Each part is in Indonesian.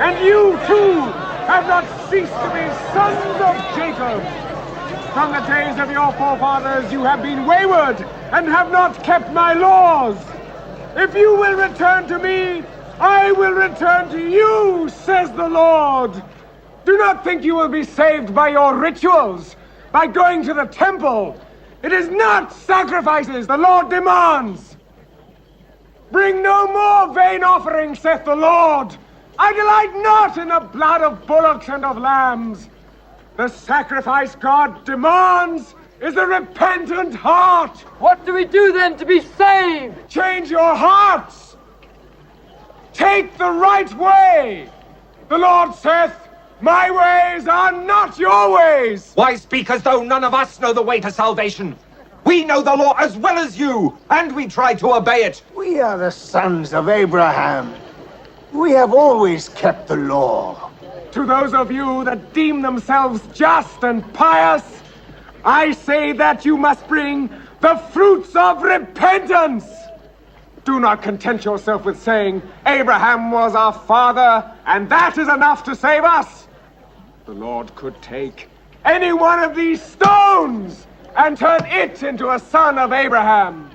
And you, too, have not ceased to be sons of Jacob. From the days of your forefathers you have been wayward and have not kept my laws. If you will return to me, I will return to you, says the Lord. Do not think you will be saved by your rituals, by going to the temple. It is not sacrifices the Lord demands. Bring no more vain offerings, saith the Lord. I delight not in the blood of bullocks and of lambs. The sacrifice God demands is a repentant heart. What do we do then to be saved? Change your hearts. Take the right way. The Lord saith, my ways are not your ways. Why speak as though none of us know the way to salvation? We know the law as well as you, and we try to obey it. We are the sons of Abraham. We have always kept the law. To those of you that deem themselves just and pious, I say that you must bring the fruits of repentance. Do not content yourself with saying, Abraham was our father, and that is enough to save us. The Lord could take any one of these stones and turn it into a son of Abraham.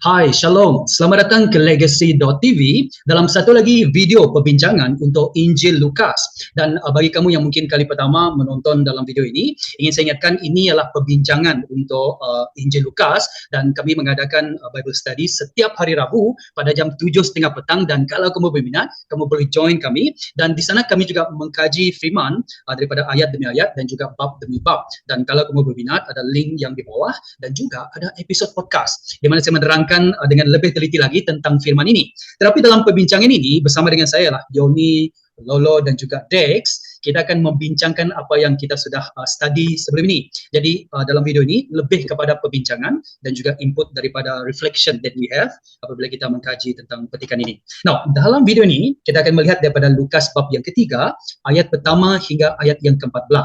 Hai, Shalom. Selamat datang ke Legacy.tv dalam satu lagi video perbincangan untuk Injil Lukas. Dan bagi kamu yang mungkin kali pertama menonton dalam video ini, ingin saya ingatkan ini adalah perbincangan untuk Injil Lukas dan kami mengadakan Bible Study setiap hari Rabu pada jam 7.30 petang dan kalau kamu berminat, kamu boleh join kami dan di sana kami juga mengkaji firman daripada ayat demi ayat dan juga bab demi bab. Dan kalau kamu berminat, ada link yang di bawah dan juga ada episod podcast di mana saya menerangkan dengan lebih teliti lagi tentang firman ini. Tetapi dalam perbincangan ini bersama dengan saya lah Yoni, Lolo dan juga Dex, kita akan membincangkan apa yang kita sudah study sebelum ini. Jadi dalam video ini lebih kepada perbincangan dan juga input daripada reflection that we have apabila kita mengkaji tentang petikan ini. Now, dalam video ini kita akan melihat daripada Lukas bab yang ketiga, ayat pertama hingga ayat yang ke-14.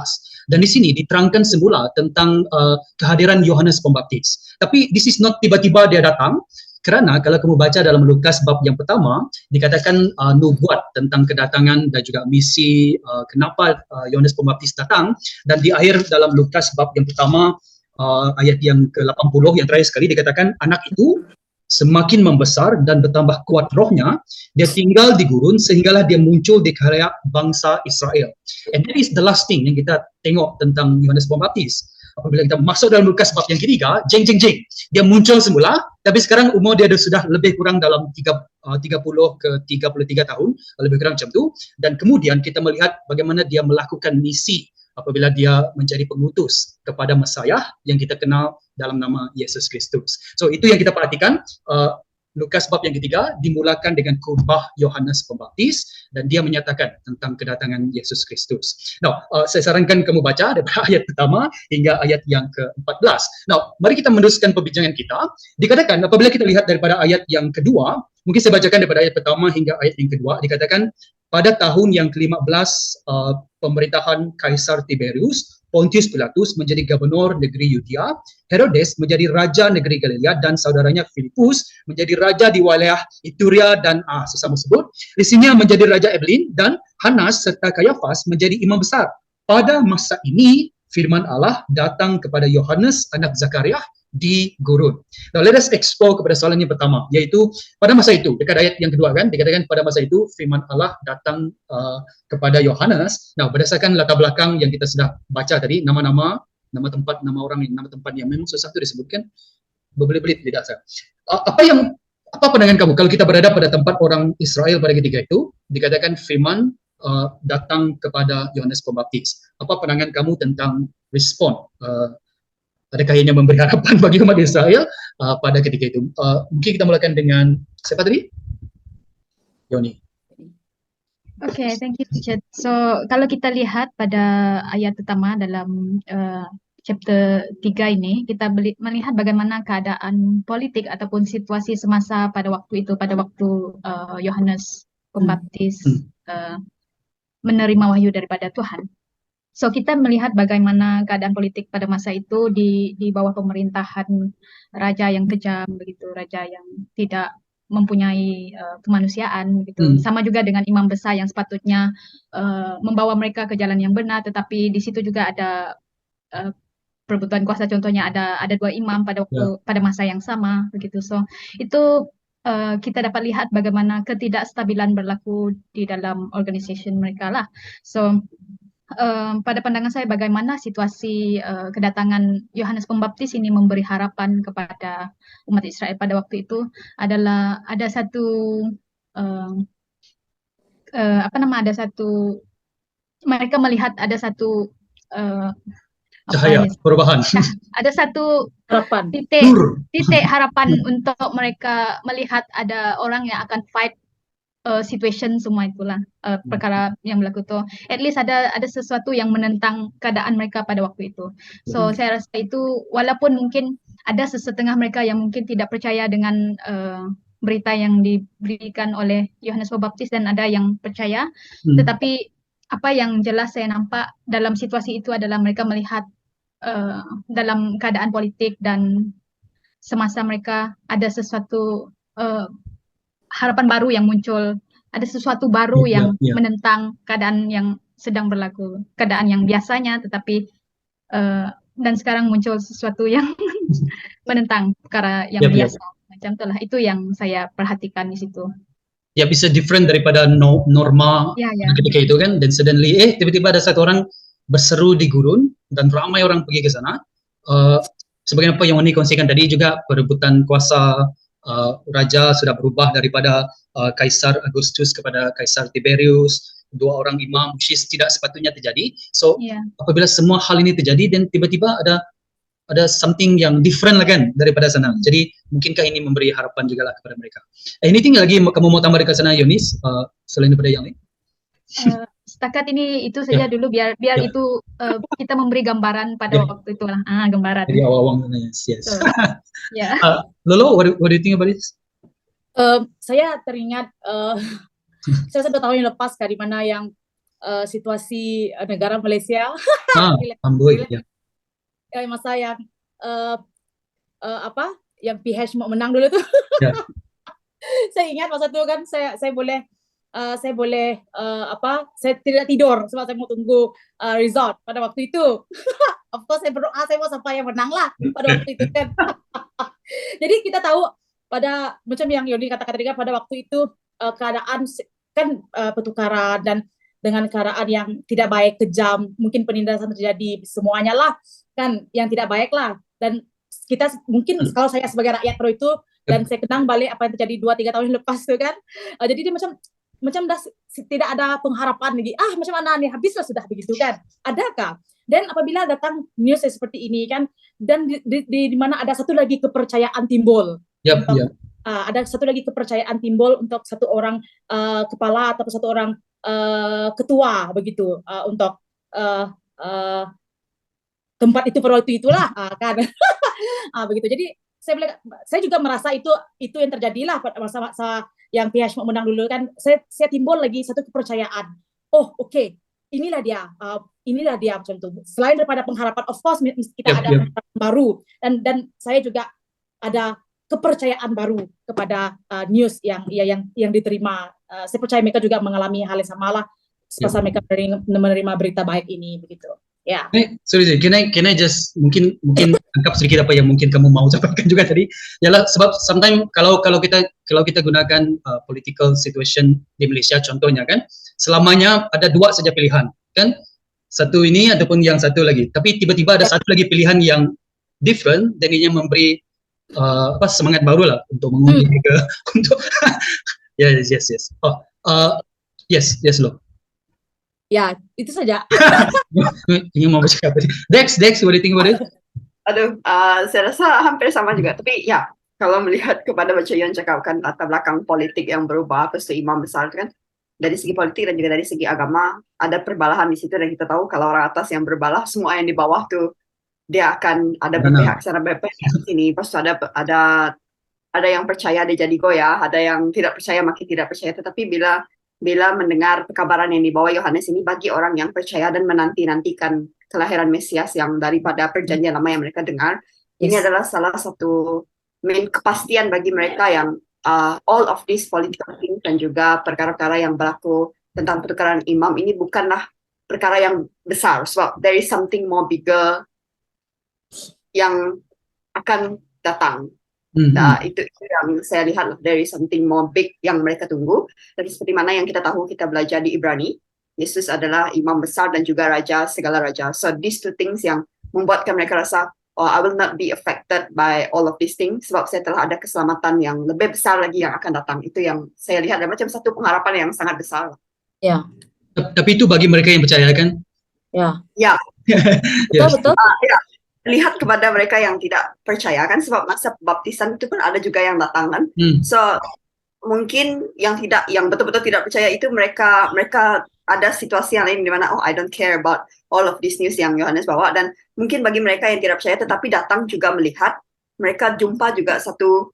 Dan di sini diterangkan semula tentang kehadiran Yohanes Pembaptis. Tapi this is not tiba-tiba dia datang, kerana kalau kamu baca dalam Lukas bab yang pertama, dikatakan nubuat tentang kedatangan dan juga misi kenapa Yohanes Pembaptis datang. Dan di akhir dalam Lukas bab yang pertama, ayat yang ke-80 yang terakhir sekali dikatakan anak itu semakin membesar dan bertambah kuat rohnya, dia tinggal di gurun sehinggalah dia muncul di khalayak bangsa Israel. And that is the last thing yang kita tengok tentang Yohanes Pembaptis. Apabila kita masuk dalam Lukas bab yang ketiga, dia muncul semula, tapi sekarang umur dia sudah lebih kurang dalam 30 ke 33 tahun, lebih kurang macam tu. Dan kemudian kita melihat bagaimana dia melakukan misi apabila dia menjadi pengutus kepada Mesias yang kita kenal dalam nama Yesus Kristus. So itu yang kita perhatikan. Lukas bab yang ketiga dimulakan dengan khotbah Yohanes Pembaptis dan dia menyatakan tentang kedatangan Yesus Kristus. Now, saya sarankan kamu baca daripada ayat pertama hingga ayat yang ke-14. Now, mari kita meneruskan perbincangan kita. Dikatakan apabila kita lihat daripada ayat yang kedua, mungkin saya bacakan daripada ayat pertama hingga ayat yang kedua, dikatakan pada tahun yang ke-15 pemerintahan Kaisar Tiberius, Pontius Pilatus menjadi gubernur negeri Yudea, Herodes menjadi raja negeri Galilea dan saudaranya Filipus menjadi raja di wilayah Iturea dan sesama sebut. Lisinia menjadi raja Evelyn dan Hanas serta Kayafas menjadi imam besar. Pada masa ini firman Allah datang kepada Yohanes anak Zakaria di gurun. Now let us explore kepada soalan yang pertama, iaitu pada masa itu, dekat ayat yang kedua kan, dikatakan pada masa itu firman Allah datang kepada Yohanes. Nah, berdasarkan latar belakang yang kita sudah baca tadi, nama-nama, nama tempat, nama orang, nama tempat yang memang susah itu disebutkan, berbelit-belit lidah saya. Apa pandangan kamu kalau kita berada pada tempat orang Israel pada ketika itu, dikatakan firman datang kepada Yohanes Pembaptis. Apa pandangan kamu tentang respon? Adakah ianya memberi harapan bagi umat Israel pada ketika itu? Mungkin kita mulakan dengan siapa tadi? Yoni. Okay, thank you, Richard. So, kalau kita lihat pada ayat pertama dalam chapter 3 ini, kita melihat bagaimana keadaan politik ataupun situasi semasa pada waktu itu, pada waktu Yohanes Pembaptis menerima wahyu daripada Tuhan. So kita melihat bagaimana keadaan politik pada masa itu di bawah pemerintahan raja yang kejam begitu, raja yang tidak mempunyai kemanusiaan gitu. Sama juga dengan imam besar yang sepatutnya membawa mereka ke jalan yang benar, tetapi di situ juga ada perebutan kuasa. Contohnya ada dua imam pada masa yang sama begitu. So itu kita dapat lihat bagaimana ketidakstabilan berlaku di dalam organisasi mereka lah. So pada pandangan saya bagaimana situasi kedatangan Yohanes Pembaptis ini memberi harapan kepada umat Israel pada waktu itu adalah ada satu mereka melihat ada satu Cahaya perubahan. ada satu Harapan. titik harapan untuk mereka melihat ada orang yang akan fight situation semua itulah perkara yang berlaku tu. At least ada sesuatu yang menentang keadaan mereka pada waktu itu. So saya rasa itu walaupun mungkin ada sesetengah mereka yang mungkin tidak percaya dengan berita yang diberikan oleh Yohanes Pembaptis dan ada yang percaya, tetapi apa yang jelas saya nampak dalam situasi itu adalah mereka melihat dalam keadaan politik dan semasa mereka ada sesuatu harapan baru yang muncul, ada sesuatu baru yang menentang keadaan yang sedang berlaku, keadaan yang biasanya, tetapi dan sekarang muncul sesuatu yang menentang perkara yang biasa. Macam itulah, itu yang saya perhatikan di situ. Ya bisa different daripada norma ketika itu kan, dan suddenly tiba-tiba ada satu orang berseru di gurun dan ramai orang pergi ke sana. Sebagai apa yang Oni kongsikan tadi juga, perebutan kuasa raja sudah berubah daripada Kaisar Augustus kepada Kaisar Tiberius, dua orang imam, which is tidak sepatutnya terjadi. So apabila semua hal ini terjadi dan tiba-tiba ada something yang different lah kan daripada sana. Jadi mungkinkah ini memberi harapan juga lah kepada mereka. Anything lagi kamu mau tambah dekat sana, Yunis, selain daripada yang lain? Setakat ini itu saja dulu, biar itu kita memberi gambaran pada waktu itu lah. Gambaran. Jadi awal-awal yes. So, Lolo, what do you think about this? Saya teringat saya sudah tahu yang lepas dari mana yang situasi negara Malaysia. Amboi, masa yang yang PH mau menang dulu tuh. Saya ingat masa itu kan saya boleh saya tidak tidur sebab saya mau tunggu result pada waktu itu. Of course saya berdoa saya mau sampai yang menang lah pada waktu itu kan. Jadi kita tahu pada macam yang Yoni katakan tadi kan, pada waktu itu keadaan kan pertukaran dan dengan keadaan yang tidak baik, kejam, mungkin penindasan terjadi semuanya lah kan, yang tidak baik lah. Dan kita mungkin kalau saya sebagai rakyat pro itu dan saya kenang balik apa yang terjadi 2-3 tahun lepas itu kan, jadi dia macam dah tidak ada pengharapan lagi. Macam mana nih, habislah sudah begitu kan? Adakah? Dan apabila datang news seperti ini kan, dan di mana ada satu lagi kepercayaan timbul. Ada satu lagi kepercayaan timbul untuk satu orang kepala atau satu orang ketua begitu untuk tempat itu pada waktu itulah kan. Begitu. Jadi saya juga merasa itu yang terjadilah pada masa-masa yang PH mau menang dulu kan. Saya timbul lagi satu kepercayaan. Oke. Inilah dia macam itu. Selain daripada pengharapan, of course kita ada pengharapan baru, dan saya juga ada kepercayaan baru kepada news yang diterima. Saya percaya mereka juga mengalami hal yang sama lah semasa mereka menerima berita baik ini begitu. Sorry, can I just mungkin angkap sedikit apa yang mungkin kamu mau sampaikan juga tadi. Yalah, sebab sometimes kalau kita gunakan political situation di Malaysia contohnya kan, selamanya ada dua saja pilihan kan, satu ini ataupun yang satu lagi, tapi tiba-tiba ada satu lagi pilihan yang different dan ini memberi semangat baru lah untuk mengundi ke untuk yes. Yes lo. Ya, itu saja. Ingin mau bercakap tadi. Dex, what do you think about it? Saya rasa hampir sama juga. Tapi ya, kalau melihat kepada macam yang cakapkan latar belakang politik yang berubah, lepas itu imam besar kan, dari segi politik dan juga dari segi agama, ada perbalahan di situ, dan kita tahu kalau orang atas yang berbalah, semua yang di bawah tuh dia akan ada berpihak sana berpihak sini. Pas ada yang percaya dia jadi goyah, ada yang tidak percaya makin tidak percaya. Tetapi bila mendengar kabaran yang dibawa Yohanes ini, bagi orang yang percaya dan menanti-nantikan kelahiran Mesias yang daripada perjanjian lama yang mereka dengar, ini adalah salah satu kepastian bagi mereka yang all of these political things dan juga perkara-perkara yang berlaku tentang pertukaran imam ini bukanlah perkara yang besar, sebab there is something more bigger yang akan datang. Nah, itu yang saya lihat, there is something more big yang mereka tunggu. Dan seperti mana yang kita tahu, kita belajar di Ibrani, Yesus adalah imam besar dan juga raja segala raja. So these two things yang membuatkan mereka rasa, oh, I will not be affected by all of these things, sebab saya telah ada keselamatan yang lebih besar lagi yang akan datang. Itu yang saya lihat ada macam satu pengharapan yang sangat besar. Ya, Tapi itu bagi mereka yang percaya kan? ya. Ya, Yes. Betul. ya. Lihat kepada mereka yang tidak percaya kan, sebab masa baptisan itu pun ada juga yang datang kan. So mungkin yang betul-betul tidak percaya itu mereka ada situasi yang lain di mana, oh, I don't care about all of this news yang Yohanes bawa, dan mungkin bagi mereka yang tidak percaya tetapi datang juga melihat, mereka jumpa juga satu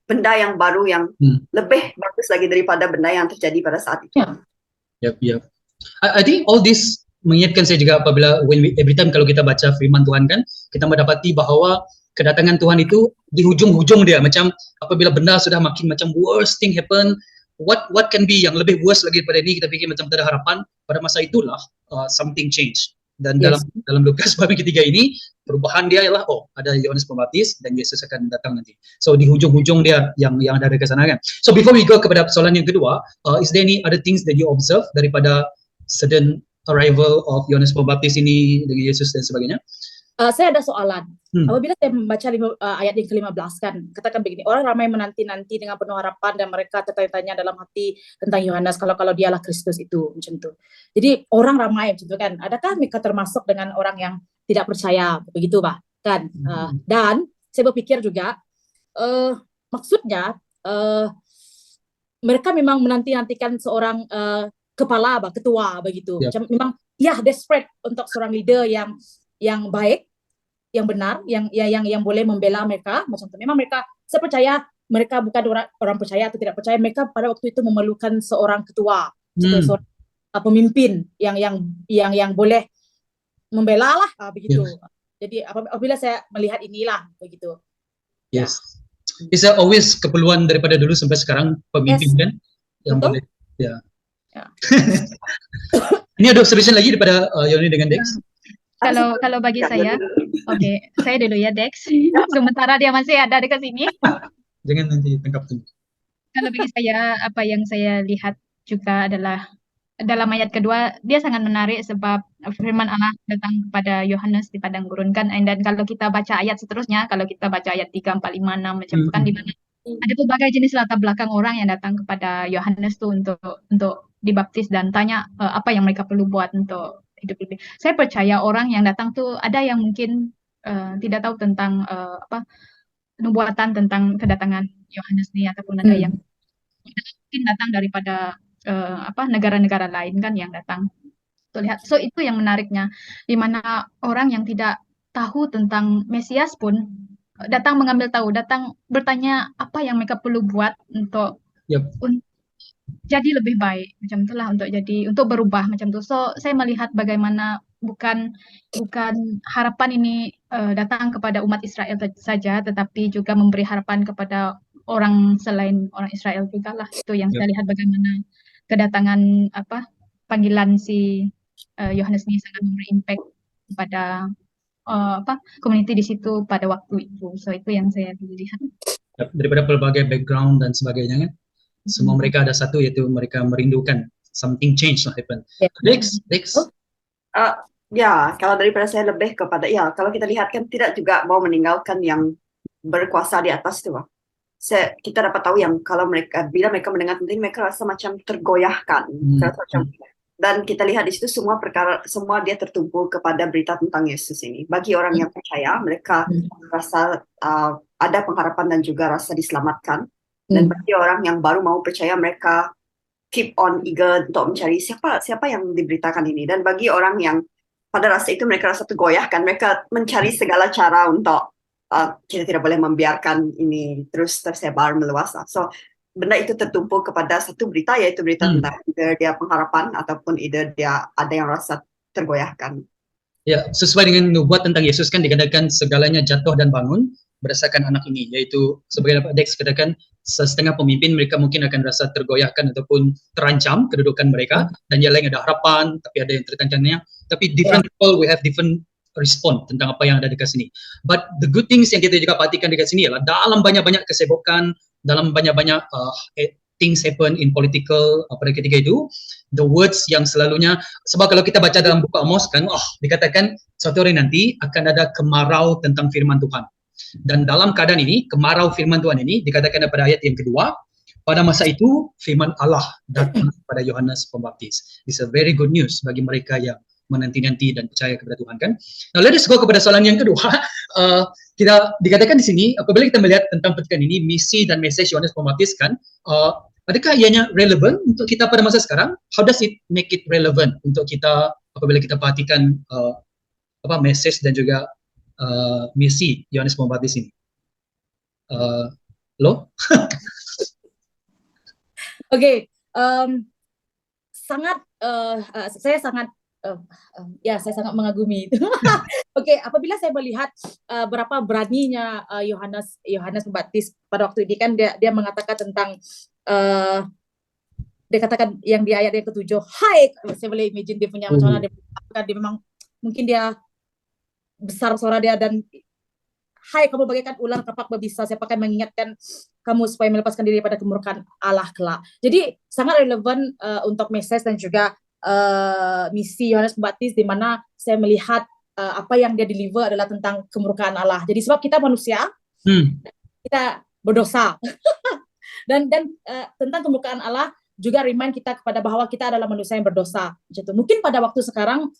benda yang baru yang lebih bagus lagi daripada benda yang terjadi pada saat itu. Yep. I think all this mengingatkan saya juga apabila every time kalau kita baca firman Tuhan kan, kita mendapati bahawa kedatangan Tuhan itu di hujung-hujung dia, macam apabila benda sudah makin macam worst thing happen, what can be yang lebih worse lagi daripada ini, kita fikir macam tak ada harapan, pada masa itulah something change. Dan dalam Lukas bab ketiga ini, perubahan dia ialah, oh, ada Yohanes Pembaptis dan Yesus akan datang nanti. So di hujung-hujung dia yang ada ke sana kan. So before we go kepada soalan yang kedua, is there any other things that you observe daripada sudden arrival of Yohanes Pembaptis ini dengan Yesus dan sebagainya? Saya ada soalan. Apabila saya membaca ayat yang ke-15 kan, katakan begini, orang ramai menanti-nanti dengan penuh harapan dan mereka tertanya-tanya dalam hati tentang Yohanes kalau dialah Kristus itu, macam itu. Jadi orang ramai macam itu kan. Adakah mereka termasuk dengan orang yang tidak percaya begitu, Pak? Kan? Dan saya berpikir juga maksudnya mereka memang menanti-nantikan seorang kepala, ketua begitu. Macam memang desperate untuk seorang leader yang baik, yang benar, yang boleh membela mereka macam itu. Memang mereka, saya percaya mereka bukan orang percaya atau tidak percaya, mereka pada waktu itu memerlukan seorang ketua, seorang pemimpin yang boleh membela lah begitu. Jadi apabila saya melihat inilah begitu. Yes. Bisa always keperluan daripada dulu sampai sekarang pemimpin kan yang boleh. Ya. Ini ada observation lagi daripada Yoni dengan Dex. Kalau bagi saya, oke, saya dulu ya Dex. Sementara dia masih ada dekat sini. Jangan nanti tangkap tu. Kalau bagi saya, apa yang saya lihat juga adalah dalam ayat kedua, dia sangat menarik sebab firman Allah datang kepada Yohanes di padang gurun kan. Dan kalau kita baca ayat seterusnya, kalau kita baca ayat 3, 4, 5, 6 macam itu kan, di mana ada berbagai jenis latar belakang orang yang datang kepada Yohanes tuh untuk dibaptis dan tanya apa yang mereka perlu buat untuk hidup lebih. Saya percaya orang yang datang tuh ada yang mungkin tidak tahu tentang nubuatan tentang kedatangan Yohanes nih, ataupun ada yang mungkin datang daripada negara-negara lain kan yang datang. Tuh, lihat. So itu yang menariknya, di mana orang yang tidak tahu tentang Mesias pun datang mengambil tahu, datang bertanya apa yang mereka perlu buat untuk jadi lebih baik macam itulah, untuk berubah macam itu. So saya melihat bagaimana bukan harapan ini datang kepada umat Israel saja, tetapi juga memberi harapan kepada orang selain orang Israel juga lah. Itu yang saya lihat, bagaimana kedatangan panggilan si Yohanes ini sangat memberi impact kepada community di situ pada waktu itu. So itu yang saya lihat. Daripada pelbagai background dan sebagainya kan, semua mereka ada satu, yaitu mereka merindukan something change lah happen. Dex. Kalau daripada saya lebih kepada kalau kita lihat kan tidak juga mau meninggalkan yang berkuasa di atas itu. Kita dapat tahu yang bila mereka mendengar tentang, mereka rasa macam tergoyahkan, dan kita lihat di situ semua dia tertumpu kepada berita tentang Yesus ini. Bagi orang yang percaya, mereka rasa ada pengharapan dan juga rasa diselamatkan. Dan bagi orang yang baru mau percaya, mereka keep on eager untuk mencari siapa yang diberitakan ini. Dan bagi orang yang pada rasa itu, mereka rasa tergoyahkan, mereka mencari segala cara untuk kita tidak boleh membiarkan ini terus tersebar meluas. So benda itu tertumpu kepada satu berita, yaitu berita tentang either dia pengharapan ataupun either dia ada yang rasa tergoyahkan. Ya, sesuai dengan nubuat tentang Yesus kan dikatakan segalanya jatuh dan bangun berdasarkan anak ini, yaitu sebagai Pak Dex katakan setengah pemimpin mereka mungkin akan rasa tergoyahkan ataupun terancam kedudukan mereka, dan yang lain ada harapan tapi ada yang tertantangnya, tapi different people we have different respon tentang apa yang ada dekat sini. But the good things yang kita juga perhatikan dekat sini ialah dalam banyak-banyak kesibukan, dalam banyak-banyak things happen in political pada ketika itu, the words yang selalunya, sebab kalau kita baca dalam buku Amos kan, dikatakan suatu hari nanti akan ada kemarau tentang firman Tuhan. Dan dalam keadaan ini, kemarau firman Tuhan ini dikatakan pada ayat yang kedua, pada masa itu firman Allah datang kepada Yohanes Pembaptis. It's a very good news bagi mereka yang menanti-nanti dan percaya kepada Tuhan kan. Now let us go kepada soalan yang kedua. Kita dikatakan di sini apabila kita melihat tentang petikan ini, misi dan message Yohanes Pembaptis kan, adakah ianya relevan untuk kita pada masa sekarang? How does it make it relevant untuk kita apabila kita perhatikan message dan juga misi Yohanes Pembaptis ini? Lo? Oke, saya sangat mengagumi itu. Oke, apabila saya melihat berapa beraninya Yohanes Pembaptis pada waktu ini kan dia mengatakan tentang dia katakan yang di ayat yang ke-7, hai, saya boleh imagine dia punya macam mana dia memang mungkin dia besar suara dia dan hai, kamu bagaikan ular kapak berbisa, saya akan mengingatkan kamu supaya melepaskan diri pada kemurkaan Allah kelak. Jadi sangat relevan untuk message dan juga misi Yohanes Pembaptis, di mana saya melihat apa yang dia deliver adalah tentang kemurkaan Allah. Jadi sebab kita manusia, kita berdosa dan tentang kemurkaan Allah juga remind kita kepada bahwa kita adalah manusia yang berdosa. Gitu. Mungkin pada waktu sekarang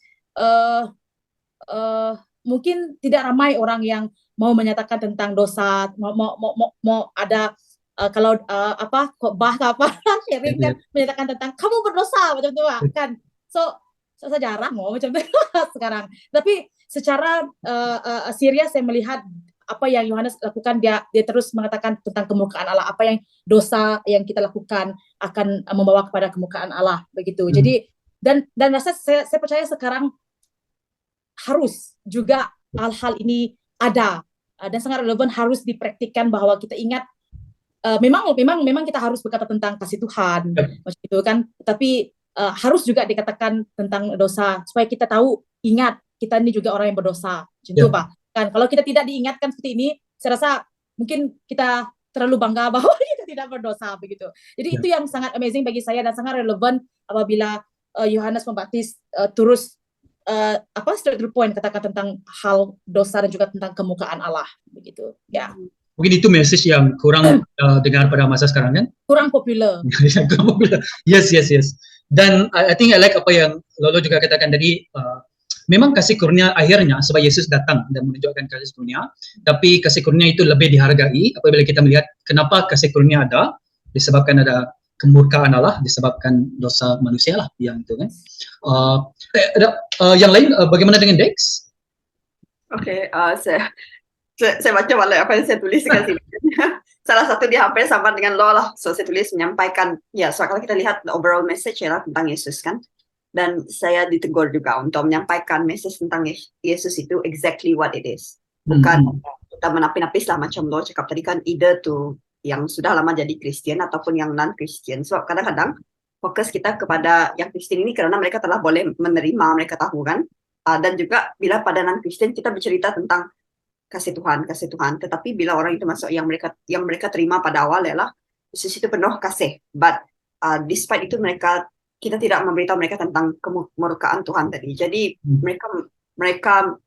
mungkin tidak ramai orang yang mau menyatakan tentang dosa, mau ada kalau khotbah sharing kan menyatakan tentang kamu berdosa macam tu kan. So jarang macam tu sekarang. Tapi secara serius saya melihat apa yang Yohanes lakukan, dia terus mengatakan tentang kemurkaan Allah, apa yang dosa yang kita lakukan akan membawa kepada kemurkaan Allah begitu. Jadi dan rasa saya percaya sekarang harus juga hal-hal ini ada dan sangat relevan, harus dipraktikkan, bahwa kita ingat memang kita harus berkata tentang kasih Tuhan macam itu kan, tapi harus juga dikatakan tentang dosa supaya kita tahu, ingat kita ini juga orang yang berdosa macam itu Pak kan. Kalau kita tidak diingatkan seperti ini, saya rasa mungkin kita terlalu bangga bahwa kita tidak berdosa begitu. Jadi itu yang sangat amazing bagi saya dan sangat relevan apabila Yohanes Pembaptis terus straight to the point katakan tentang hal dosa dan juga tentang kemurkaan Allah begitu. Ya. Mungkin itu message yang kurang dengar pada masa sekarang kan? Kurang popular. Yes. Dan I think I like apa yang Lolo juga katakan tadi, memang kasih kurnia akhirnya sebab Yesus datang dan menunjukkan kasih kurnia, tapi kasih kurnia itu lebih dihargai apabila kita melihat kenapa kasih kurnia ada, disebabkan ada kemurkaan Allah, disebabkan dosa manusia lah yang itu kan. Yang lain bagaimana dengan Dex? Oke, saya baca balik apa yang saya tulis kan sini. Salah satu dia hampir sama dengan lo lah. So saya tulis menyampaikan, ya so kalau kita lihat the overall message ya tentang Yesus kan. Dan saya ditegur juga untuk menyampaikan message tentang Yesus itu exactly what it is. Bukan kita menapis-napis lah macam lo cakap tadi kan, either to yang sudah lama jadi Kristen ataupun yang non-Kristen. Sebab kadang-kadang fokus kita kepada yang Kristen ini karena mereka telah boleh menerima, mereka tahu kan. Dan juga bila pada non-Kristen kita bercerita tentang kasih Tuhan. Tetapi bila orang itu masuk yang mereka terima pada awal ialah Yesus itu penuh kasih. But despite itu kita tidak memberitahu mereka tentang kemurkaan Tuhan tadi. Jadi mereka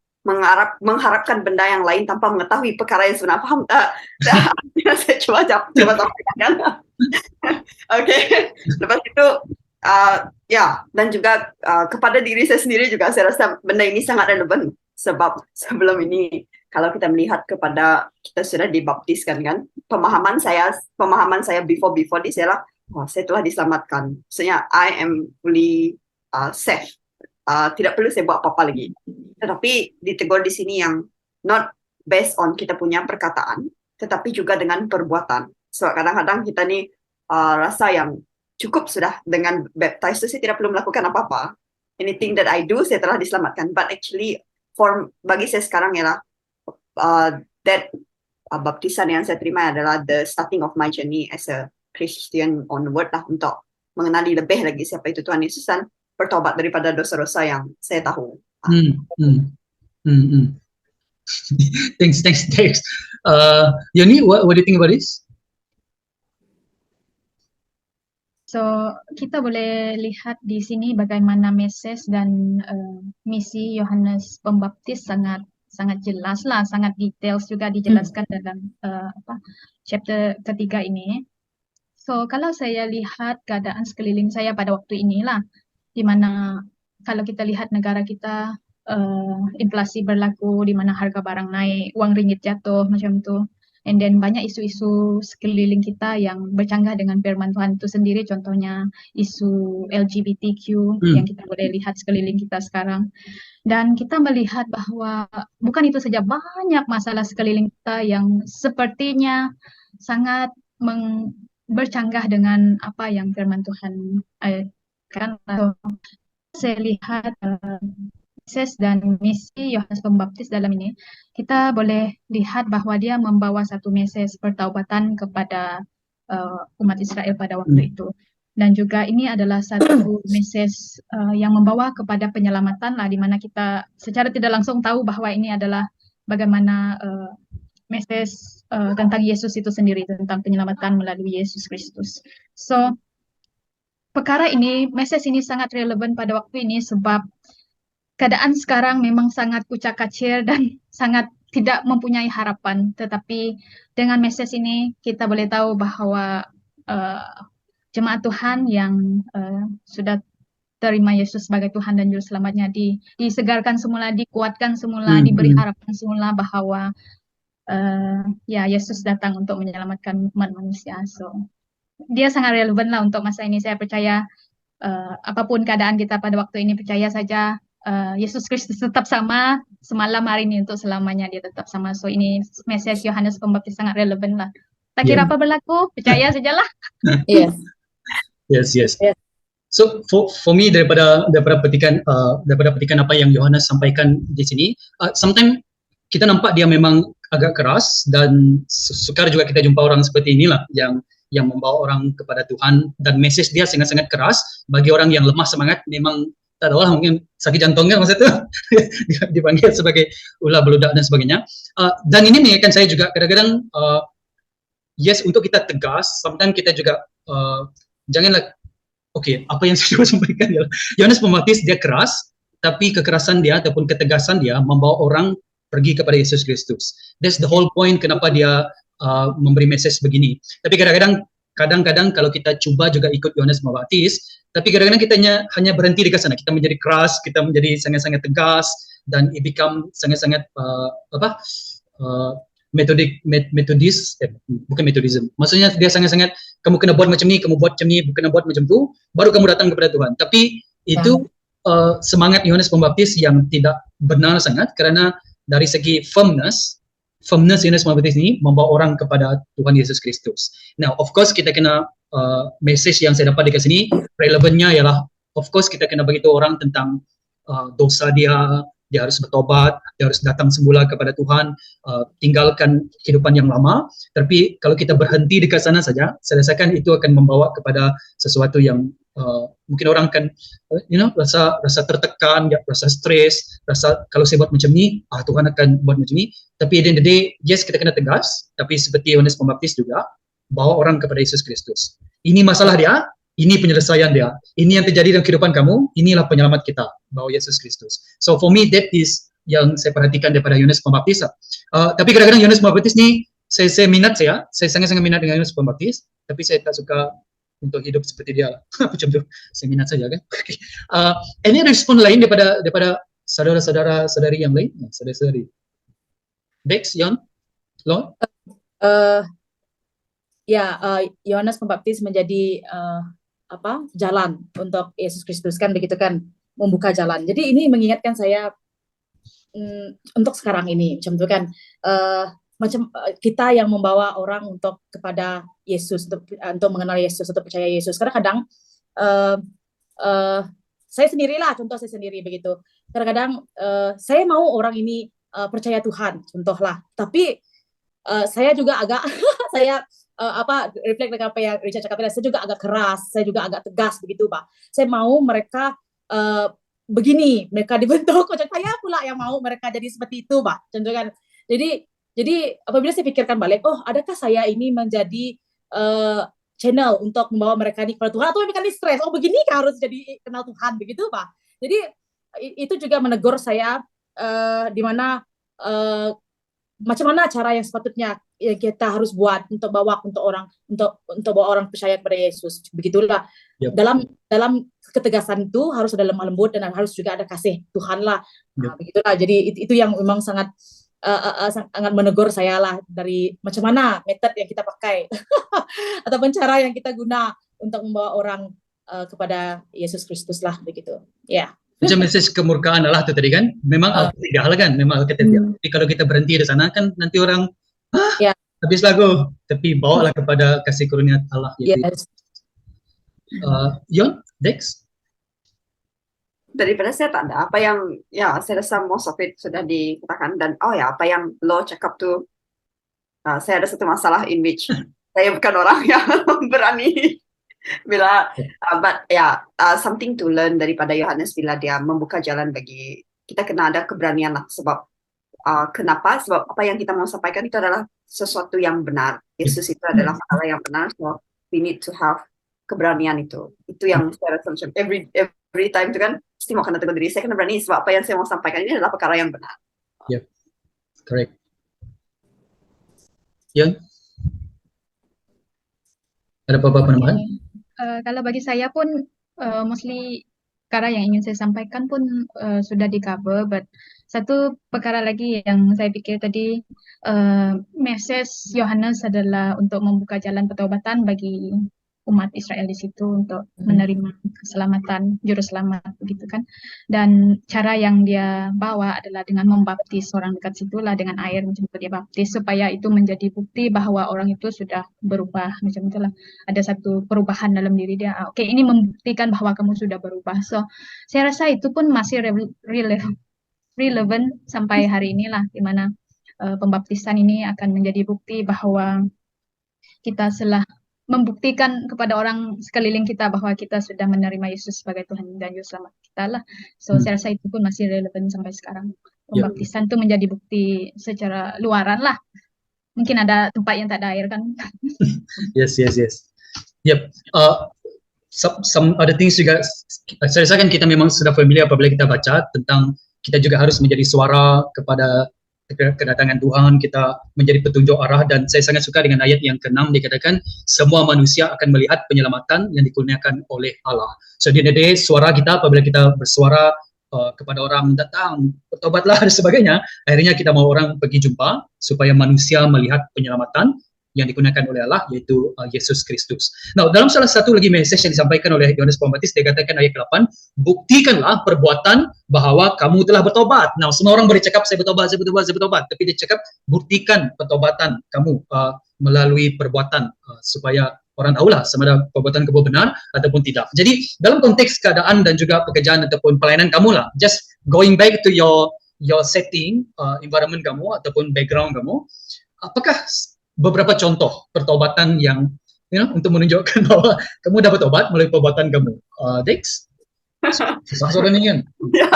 mengharapkan benda yang lain tanpa mengetahui perkara yang sebenar. Faham tak? Saya coba sampaikan. Okay. Lepas itu dan juga kepada diri saya sendiri juga saya rasa benda ini sangat relevan, sebab sebelum ini kalau kita melihat kepada kita sudah dibaptiskan kan, pemahaman saya before this ialah saya telah diselamatkan, maksudnya I am fully safe, tidak perlu saya buat apa-apa lagi. Tetapi ditegur di sini yang not based on kita punya perkataan, tetapi juga dengan perbuatan. So kadang-kadang kita ni rasa yang cukup sudah dengan baptize itu saya tidak perlu melakukan apa-apa. Anything that I do saya telah diselamatkan. But actually bagi saya sekarang ialah that baptisan yang saya terima adalah the starting of my journey as a Christian onward lah, untuk mengenali lebih lagi siapa itu Tuhan Yesus dan bertobat daripada dosa-dosa yang saya tahu. Hmm, hmm, hmm, hmm. Thanks. Yoni, what do you think about this? So, kita boleh lihat di sini bagaimana message dan misi Yohanes Pembaptis sangat jelas lah, sangat details juga dijelaskan dalam chapter ketiga ini. So, kalau saya lihat keadaan sekeliling saya pada waktu inilah, di mana kalau kita lihat negara kita inflasi berlaku, di mana harga barang naik, uang ringgit jatuh macam tu. And then banyak isu-isu sekeliling kita yang bercanggah dengan firman Tuhan itu sendiri, contohnya isu LGBTQ yang kita boleh lihat sekeliling kita sekarang. Dan kita melihat bahwa bukan itu saja, banyak masalah sekeliling kita yang sepertinya sangat bercanggah dengan apa yang firman Tuhan ayatkan. Saya lihat message dan misi Yohanes Pembaptis dalam ini, kita boleh lihat bahwa dia membawa satu message pertaubatan kepada umat Israel pada waktu itu. Dan juga ini adalah satu message yang membawa kepada penyelamatan lah, di mana kita secara tidak langsung tahu bahwa ini adalah bagaimana message tentang Yesus itu sendiri, tentang penyelamatan melalui Yesus Kristus. So, perkara ini, message ini sangat relevan pada waktu ini sebab keadaan sekarang memang sangat kucak-kacir dan sangat tidak mempunyai harapan. Tetapi dengan message ini kita boleh tahu bahwa jemaat Tuhan yang sudah terima Yesus sebagai Tuhan dan Juru Selamatnya disegarkan semula, dikuatkan semula, diberi harapan semula bahwa ya Yesus datang untuk menyelamatkan umat manusia. So, dia sangat relevan lah untuk masa ini. Saya percaya apapun keadaan kita pada waktu ini, percaya saja Yesus Kristus tetap sama semalam, hari ini, untuk selamanya dia tetap sama. So ini message Yohanes Pembaptis sangat relevan lah. Tak kira apa berlaku, percaya sajalah. Yes. Yes. So for me, daripada petikan apa yang Yohanes sampaikan di sini, sometimes kita nampak dia memang agak keras, dan sukar juga kita jumpa orang seperti inilah yang membawa orang kepada Tuhan, dan message dia sangat-sangat keras bagi orang yang lemah semangat. Memang tak tahu lah, mungkin sakit jantungnya masa itu dipanggil sebagai ulah beludak dan sebagainya. Dan ini mengingatkan saya juga kadang-kadang yes, untuk kita tegas, sometimes kita juga janganlah, apa yang saya coba sampaikan ialah Yohanes Pembaptis dia keras, tapi kekerasan dia ataupun ketegasan dia membawa orang pergi kepada Yesus Kristus. That's the whole point kenapa dia memberi message begini. Tapi kadang-kadang kalau kita cuba juga ikut Yohanes Pembaptis, tapi kadang-kadang kita hanya berhenti di sana. Kita menjadi keras, kita menjadi sangat-sangat tegas, dan it become sangat-sangat metodis, bukan metodism. Maksudnya dia sangat-sangat, kamu kena buat macam ni, kamu buat macam ni, bukan buat macam tu, baru kamu datang kepada Tuhan. Tapi itu semangat Yohanes Pembaptis yang tidak benar sangat, kerana dari segi firmness Yohanes Pembaptis ini membawa orang kepada Tuhan Yesus Kristus. Now, of course kita kena message yang saya dapat dekat sini, relevannya ialah of course kita kena beritahu orang tentang dosa dia harus bertobat, dia harus datang semula kepada Tuhan, tinggalkan kehidupan yang lama. Tapi kalau kita berhenti dekat sana saja, saya rasakan itu akan membawa kepada sesuatu yang mungkin orang akan rasa tertekan, rasa stres, rasa kalau saya buat macam ni, Tuhan akan buat macam ni. Tapi at the end of the day, yes, kita kena tegas, tapi seperti Yohanes Pembaptis juga, bawa orang kepada Yesus Kristus. Ini masalah dia, ini penyelesaian dia, ini yang terjadi dalam kehidupan kamu, inilah penyelamat kita, bawa Yesus Kristus. So for me, that is yang saya perhatikan daripada Yohanes Pembaptis. Tapi kadang-kadang Yohanes Pembaptis ni, saya sangat-sangat minat dengan Yohanes Pembaptis, tapi saya tak suka untuk hidup seperti dia. Macam tu, saya minat saja kan. Any respon lain daripada saudara-saudari yang lain? Saudara-saudari. Dex, Yon, Lon? Yohanes Pembaptis menjadi jalan untuk Yesus Kristus, kan begitu kan, membuka jalan. Jadi ini mengingatkan saya untuk sekarang ini, macam itu kan, kita yang membawa orang untuk kepada Yesus, untuk mengenal Yesus, untuk percaya Yesus. Kadang-kadang saya sendirilah, contoh saya sendiri begitu. Kadang-kadang saya mau orang ini percaya Tuhan, contohlah, tapi saya juga agak saya reflect dengan apa yang Richard cakap tadi, saya juga agak keras, saya juga agak tegas begitu, Pak. Saya mau mereka begini, mereka dibentuk, macam saya pula yang mau mereka jadi seperti itu, Pak. Contohnya, jadi apabila saya pikirkan balik, oh adakah saya ini menjadi channel untuk membawa mereka ini kepada Tuhan, atau mereka ini stres, oh begini harus jadi kenal Tuhan begitu, Pak. Jadi itu juga menegur saya di mana macam mana cara yang sepatutnya yang kita harus buat untuk bawa bawa orang percaya kepada Yesus. Begitulah. Yep. Dalam ketegasan itu harus ada lemah lembut dan harus juga ada kasih Tuhan lah. Begitulah. Jadi itu yang memang sangat menegur saya lah, dari macam mana metode yang kita pakai ataupun cara yang kita guna untuk membawa orang kepada Yesus Kristus lah begitu. Ya. Macam message kemurkaan Allah itu tadi kan, memang Alkitab lah kan, memang Alkitab. Tapi kalau kita berhenti di sana kan nanti orang habis lagu, tapi bawalah kepada kasih karunia Allah. Yes. Yon, Dex? Daripada saya tak ada apa yang, ya saya rasa most of it sudah dikatakan, dan apa yang lo cakap tuh, saya ada satu masalah in which saya bukan orang yang berani bila but something to learn daripada Yohanes bila dia membuka jalan bagi kita, kena ada keberanian lah, sebab kenapa? Sebab apa yang kita mau sampaikan itu adalah sesuatu yang benar. Yesus itu adalah Allah yang benar, so we need to have keberanian itu yang saya rasa macam every time itu kan mesti mau kena tegur diri, saya kena berani sebab apa yang saya mau sampaikan ini adalah perkara yang benar. Yep, correct. Yang ada apa-apa penambahan? Kalau bagi saya pun mostly perkara yang ingin saya sampaikan pun sudah di-cover, but satu perkara lagi yang saya pikir tadi, message Yohanes adalah untuk membuka jalan pertobatan bagi umat Israel di situ untuk menerima keselamatan, juru selamat begitu kan. Dan cara yang dia bawa adalah dengan membaptis orang dekat situlah dengan air, macam itu dia baptis supaya itu menjadi bukti bahwa orang itu sudah berubah, macam itulah. Ada satu perubahan dalam diri dia. Oke, ini membuktikan bahwa kamu sudah berubah. So, saya rasa itu pun masih relevant sampai hari inilah, di mana pembaptisan ini akan menjadi bukti bahwa kita telah membuktikan kepada orang sekeliling kita bahwa kita sudah menerima Yesus sebagai Tuhan dan Juru Selamat kita lah. So saya rasa itu pun masih relevan sampai sekarang. Pembaptisan itu menjadi bukti secara luaran lah. Mungkin ada tempat yang tak ada air kan. Yes. Yep. Some other things juga, saya rasa kan kita memang sudah familiar apabila kita baca tentang kita juga harus menjadi suara kepada kedatangan Tuhan, kita menjadi petunjuk arah, dan saya sangat suka dengan ayat yang ke-6 dikatakan semua manusia akan melihat penyelamatan yang dikurniakan oleh Allah. So di day, suara kita apabila kita bersuara kepada orang datang bertobatlah dan sebagainya, akhirnya kita mau orang pergi jumpa supaya manusia melihat penyelamatan yang dikurniakan oleh Allah, yaitu Yesus Kristus. Nah, dalam salah satu lagi message yang disampaikan oleh Yohanes Pembaptis, dia katakan ayat ke-8, buktikanlah perbuatan bahwa kamu telah bertobat. Nah, semua orang boleh cakap saya bertobat, tapi dia cakap buktikan pertobatan kamu melalui perbuatan supaya orang tahulah sama ada perbuatan kamu benar ataupun tidak. Jadi, dalam konteks keadaan dan juga pekerjaan ataupun pelayanan kamu lah, just going back to your setting, environment kamu ataupun background kamu, apakah beberapa contoh pertobatan yang untuk menunjukkan bahwa kamu dapat tobat melalui perbuatan kamu. Dex? Susah soalnya kan? Ya,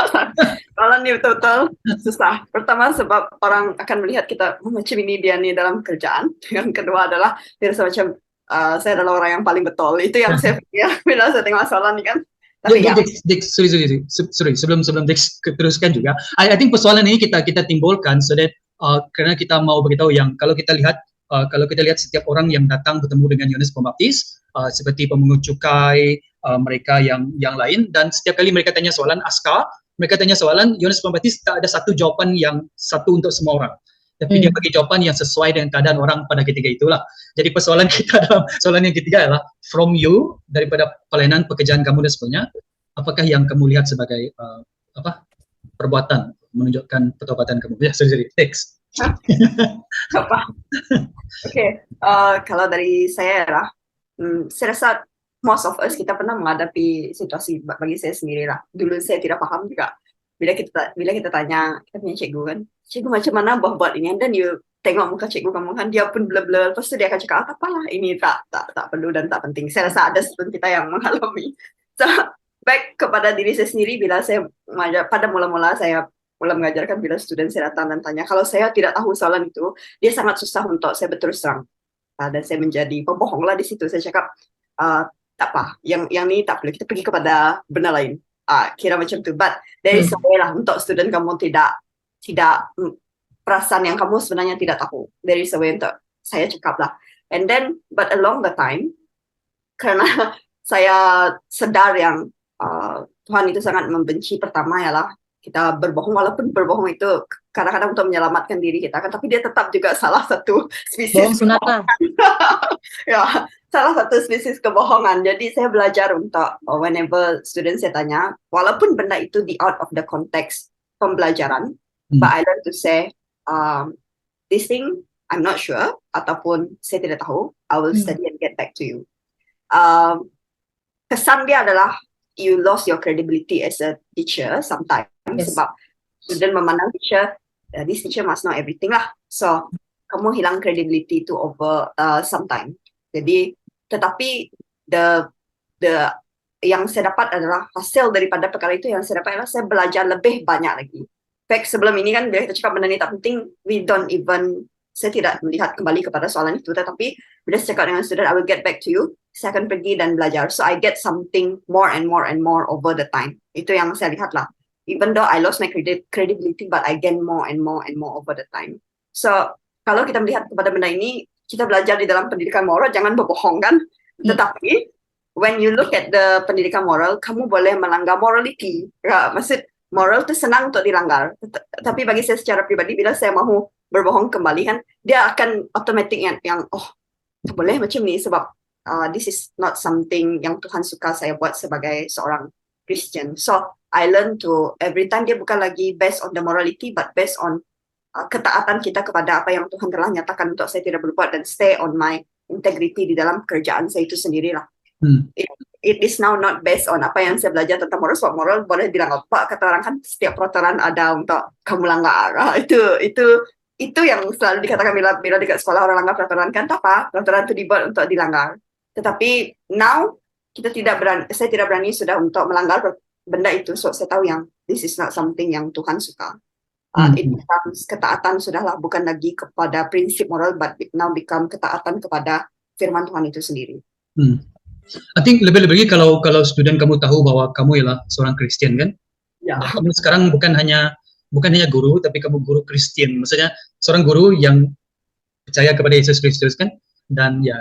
kalau ini betul-betul susah. Pertama sebab orang akan melihat kita macam ini dia nih dalam kerjaan. Yang kedua adalah dia rasa macam saya adalah orang yang paling betul. Itu yang saya pikir bila saya tengok soalan ini kan. Tapi Dex, sorry, sebelum Dex teruskan juga. I think persoalan ini kita timbulkan so that kerana kita mau beritahu yang kalau kita lihat setiap orang yang datang bertemu dengan Yohanes Pembaptis, seperti pemungut cukai, mereka yang lain, dan setiap kali mereka tanya soalan askar, mereka tanya soalan, Yohanes Pembaptis tak ada satu jawapan yang satu untuk semua orang. Tapi dia bagi jawapan yang sesuai dengan keadaan orang pada ketika itulah. Jadi persoalan kita dalam soalan yang ketiga adalah, from you, daripada pelayanan pekerjaan kamu dan sebagainya, apakah yang kamu lihat sebagai perbuatan menunjukkan pertobatan kamu? Ya, sorry, Dex. Kalau dari saya lah, saya rasa most of us kita pernah menghadapi situasi, bagi saya sendiri lah. Dulu saya tidak paham juga. Bila kita tanya, kita punya cikgu kan, cikgu macam mana buat ini, and then you tengok muka cikgu kamu kan dia pun blur-blur, lepas tu dia akan cakap apalah ini tak perlu dan tak penting. Saya rasa ada student kita yang mengalami. So back kepada diri saya sendiri, bila saya pada mula-mula saya mula mengajarkan, bila student saya datang dan tanya, kalau saya tidak tahu soalan itu, dia sangat susah untuk saya berterus terang. Dan saya menjadi pembohong lah di situ. Saya cakap tak apa, yang ni tak perlu, kita pergi kepada benda lain. Kira macam tu. But there is a way lah untuk student kamu tidak perasaan yang kamu sebenarnya tidak tahu. There is a way untuk saya cakap lah. And then, but along the time, karena saya sadar yang Tuhan itu sangat membenci, pertama ialah kita berbohong, walaupun berbohong itu kadang-kadang untuk menyelamatkan diri kita kan, tapi dia tetap juga salah satu spesies Bohong sunat lah. ya, salah satu spesies kebohongan. Jadi saya belajar untuk whenever student saya tanya, walaupun benda itu di out of the context pembelajaran, but I learn to say this thing I'm not sure, ataupun saya tidak tahu, I will study and get back to you. Kesan dia adalah you lost your credibility as a teacher sometimes. Yes. Sebab student memandang teacher, this teacher must know everything lah. So kamu hilang credibility itu over sometime. Jadi tetapi the yang saya dapat adalah hasil daripada perkara itu, yang saya dapat adalah saya belajar lebih banyak lagi. Fact, sebelum ini kan bila kita cakap benda ni tak penting, saya tidak melihat kembali kepada soalan itu, tetapi bila saya cakap dengan student, I will get back to you, saya akan pergi dan belajar. So I get something more and more and more over the time. Itu yang saya lihat lah. Even though I lost my credibility, but I gain more and more and more over the time. So kalau kita melihat kepada benda ini, kita belajar di dalam pendidikan moral, jangan berbohong kan. Tetapi when you look at the pendidikan moral, kamu boleh melanggar morality. Ya, maksud moral itu senang untuk dilanggar. Tapi bagi saya secara pribadi, bila saya mahu berbohong kembali kan, dia akan automatic yang tak boleh macam ni, sebab this is not something yang Tuhan suka saya buat sebagai seorang Christian. So I learn to every time, dia bukan lagi based on the morality, but based on ketaatan kita kepada apa yang Tuhan telah nyatakan untuk saya tidak berbuat, dan stay on my integrity di dalam kerjaan saya itu sendirilah. It is now not based on apa yang saya belajar tentang moral, sebab moral boleh bilang apa, kata orang kan setiap peraturan ada untuk kamu langgar. Itu yang selalu dikatakan bila dekat sekolah orang langgar peraturan kan, tak apa, peraturan itu dibuat untuk dilanggar. Tetapi now saya tidak berani sudah untuk melanggar benda itu, so saya tahu yang this is not something yang Tuhan suka. It becomes ketaatan sudahlah, bukan lagi kepada prinsip moral, but it now become ketaatan kepada firman Tuhan itu sendiri. I think lebih-lebih kalau student kamu tahu bahwa kamu ialah seorang Kristen kan, Ya. kamu sekarang bukan hanya guru, tapi kamu guru Kristen, maksudnya seorang guru yang percaya kepada Yesus Kristus kan, dan ya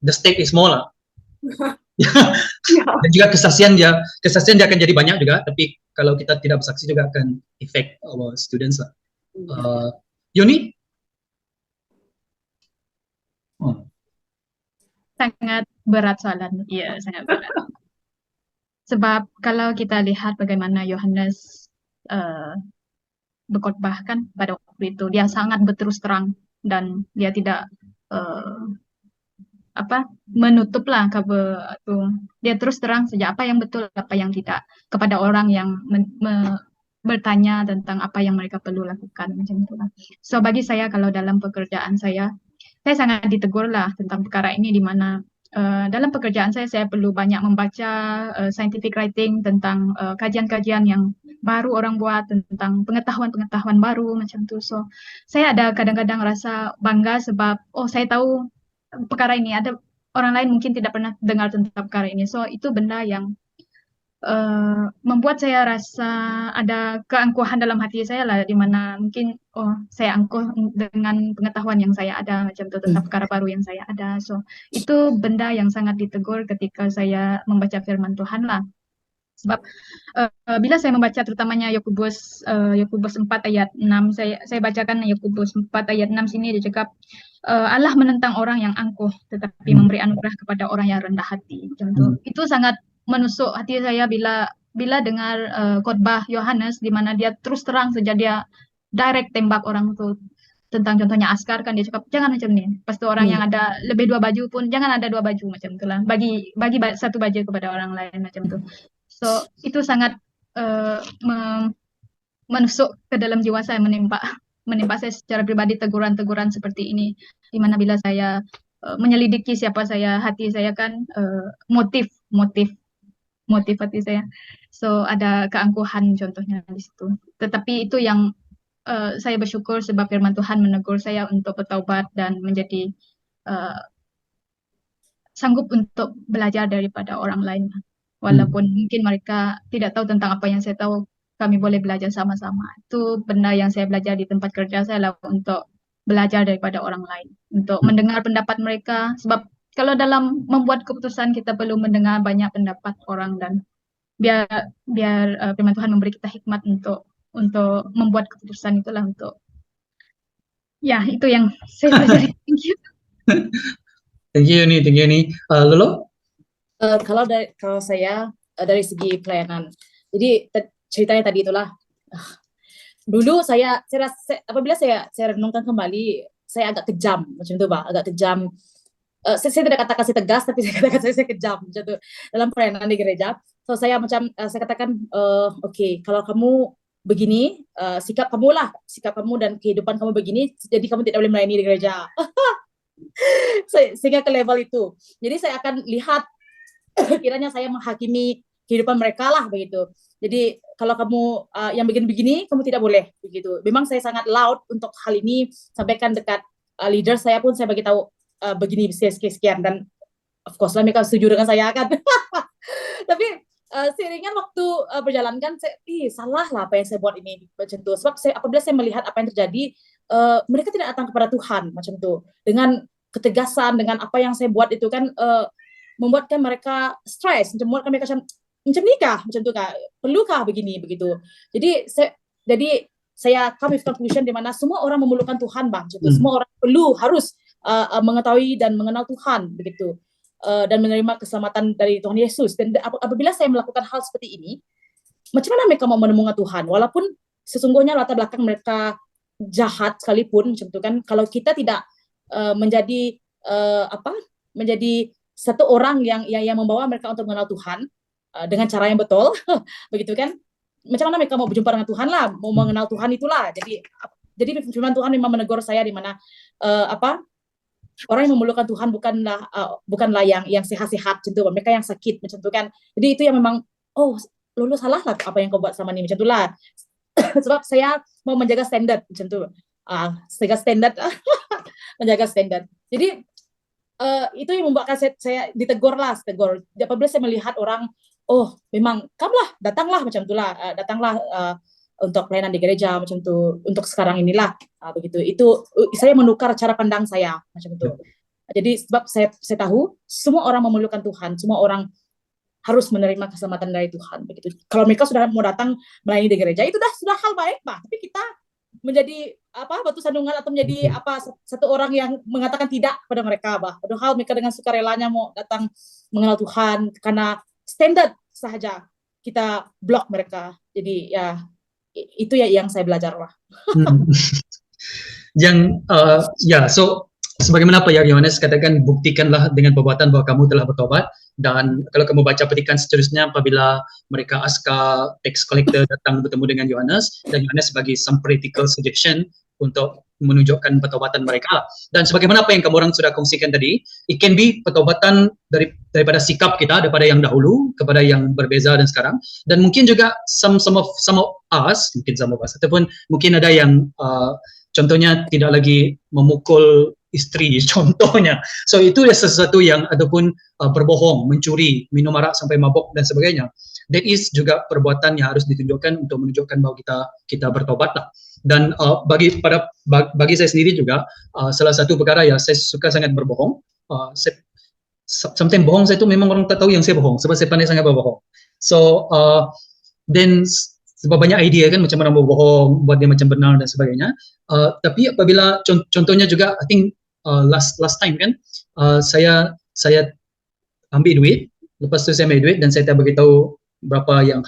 the stake is small lah. Dan juga kesaksian dia akan jadi banyak juga, tapi kalau kita tidak bersaksi juga akan affect our students lah. Yoni? Sangat berat soalan. Ya, sangat berat. Sebab kalau kita lihat bagaimana Yohanes berkhotbah kan pada waktu itu, dia sangat berterus terang dan dia tidak menutuplah cover itu. Dia terus terang saja apa yang betul, apa yang tidak, kepada orang yang bertanya tentang apa yang mereka perlu lakukan, macam itulah. So bagi saya, kalau dalam pekerjaan saya sangat ditegur lah tentang perkara ini, di mana dalam pekerjaan saya perlu banyak membaca scientific writing tentang kajian-kajian yang baru orang buat, tentang pengetahuan-pengetahuan baru macam tu. So saya ada kadang-kadang rasa bangga sebab saya tahu perkara ini, ada orang lain mungkin tidak pernah dengar tentang perkara ini. So itu benda yang membuat saya rasa ada keangkuhan dalam hati saya lah, di mana mungkin saya angkuh dengan pengetahuan yang saya ada macam tu tentang perkara baru yang saya ada. So itu benda yang sangat ditegur ketika saya membaca firman Tuhan lah. Sebab bila saya membaca terutamanya Yakobus 4 ayat 6, saya bacakan Yakobus 4 ayat 6 sini, dia cakap Allah menentang orang yang angkuh tetapi memberi anugerah kepada orang yang rendah hati. Macam tu. Itu sangat menusuk hati saya bila dengar khotbah Yohanes, di mana dia terus terang saja, dia direct tembak orang tu. Tentang contohnya askar kan, dia cakap jangan macam ni. Lepas tu orang yang ada lebih 2 baju pun jangan ada 2 baju macam tu lah. Bagi 1 baju kepada orang lain macam tu. So itu sangat menusuk ke dalam jiwa saya, menimpa. menimpa saya secara pribadi teguran-teguran seperti ini, di mana bila saya menyelidiki siapa saya, hati saya kan motif hati saya. So ada keangkuhan contohnya di situ. Tetapi itu yang saya bersyukur sebab firman Tuhan menegur saya untuk bertaubat dan menjadi sanggup untuk belajar daripada orang lain. Walaupun mungkin mereka tidak tahu tentang apa yang saya tahu, kami boleh belajar sama-sama. Itu benda yang saya belajar di tempat kerja saya lah, untuk belajar daripada orang lain, untuk mendengar pendapat mereka. Sebab kalau dalam membuat keputusan kita perlu mendengar banyak pendapat orang, dan biar firman Tuhan memberi kita hikmat untuk membuat keputusan itulah untuk. Ya, itu yang saya pelajari. Thank you. Thank you nih. Lolo? Kalau saya dari segi pelayanan, jadi ceritanya tadi itulah. Dulu saya rasa, apabila saya renungkan kembali, saya agak kejam macam itu, agak kejam. Saya tidak katakan saya tegas, tapi saya katakan saya kejam macam itu dalam pelayanan di gereja. So saya katakan, okay, kalau kamu begini, sikap kamu dan kehidupan kamu begini, jadi kamu tidak boleh melayani di gereja. Sehingga ke level itu. Jadi saya akan lihat kiranya saya menghakimi kehidupan mereka lah begitu. Jadi kalau kamu yang begini-begini, kamu tidak boleh begitu. Memang saya sangat loud untuk hal ini, sampaikan dekat leader saya pun saya beritahu begini sekian, dan of course lah mereka setuju dengan saya kan. Tapi seiringan waktu berjalan kan, salah lah apa yang saya buat ini macam itu. Sebab apabila saya melihat apa yang terjadi, mereka tidak datang kepada Tuhan macam itu. Dengan ketegasan, dengan apa yang saya buat itu kan, membuatkan mereka stres, membuatkan mereka macam nikah, macam itu kah? Perlukah begini begitu? Jadi saya come with conclusion di mana semua orang memerlukan Tuhan, macam itu. Semua orang harus mengetahui dan mengenal Tuhan begitu, dan menerima keselamatan dari Tuhan Yesus. Dan apabila saya melakukan hal seperti ini, macam mana mereka mau menemukan Tuhan? Walaupun sesungguhnya latar belakang mereka jahat sekalipun, macam itu kan, kalau kita tidak menjadi satu orang yang membawa mereka untuk mengenal Tuhan dengan cara yang betul, begitu kan? Macam mana mereka mau berjumpa dengan Tuhan lah, mau mengenal Tuhan itulah. Jadi firman Tuhan memang menegur saya di mana orang yang memerlukan Tuhan bukanlah yang sehat-sehat, macam itu, mereka yang sakit macam itu kan. Jadi itu yang memang, lu salah lah apa yang kau buat sama ini, macam itulah. Sebab saya mau menjaga standar macam itu, menjaga standar. Jadi itu yang membuatkan saya ditegur. Apabila saya melihat orang, memang datanglah macam itulah, untuk pelayanan di gereja macam itu, untuk sekarang inilah begitu. Itu saya menukar cara pandang saya macam itu. Jadi sebab saya tahu semua orang memerlukan Tuhan, semua orang harus menerima keselamatan dari Tuhan begitu. Kalau mereka sudah mau datang melayani di gereja, itu sudah hal baik, tapi kita menjadi batu sandungan atau menjadi satu orang yang mengatakan tidak pada mereka, padahal mereka dengan sukarelanya mau datang mengenal Tuhan, karena standar sahaja kita blok mereka. Jadi ya itu ya yang saya belajar lah. So sebagaimana Pak Yohanes katakan, buktikanlah dengan perbuatan bahwa kamu telah bertobat. Dan kalau kamu baca petikan seterusnya, apabila mereka askar tax collector datang bertemu dengan Yohanes, dan Yohanes bagi some practical suggestion untuk menunjukkan pertobatan mereka. Dan sebagaimana apa yang kamu orang sudah kongsikan tadi, it can be pertobatan daripada sikap kita daripada yang dahulu kepada yang berbeza dan sekarang. Dan mungkin juga some of us ataupun mungkin ada yang contohnya tidak lagi memukul istri contohnya. So itu sesuatu yang ataupun berbohong, mencuri, minum arak sampai mabuk dan sebagainya. That is juga perbuatan yang harus ditunjukkan untuk menunjukkan bahwa kita bertobat lah. Dan bagi saya sendiri juga salah satu perkara ya, saya suka sangat berbohong. Sometimes bohong saya tu memang orang tak tahu yang saya bohong sebab saya pandai sangat berbohong. So then sebab banyak idea kan macam mana berbohong, buat dia macam benar dan sebagainya. Tapi apabila contohnya juga, I think last time kan, saya ambil duit, lepas tu saya ambil duit dan saya tak beritahu berapa yang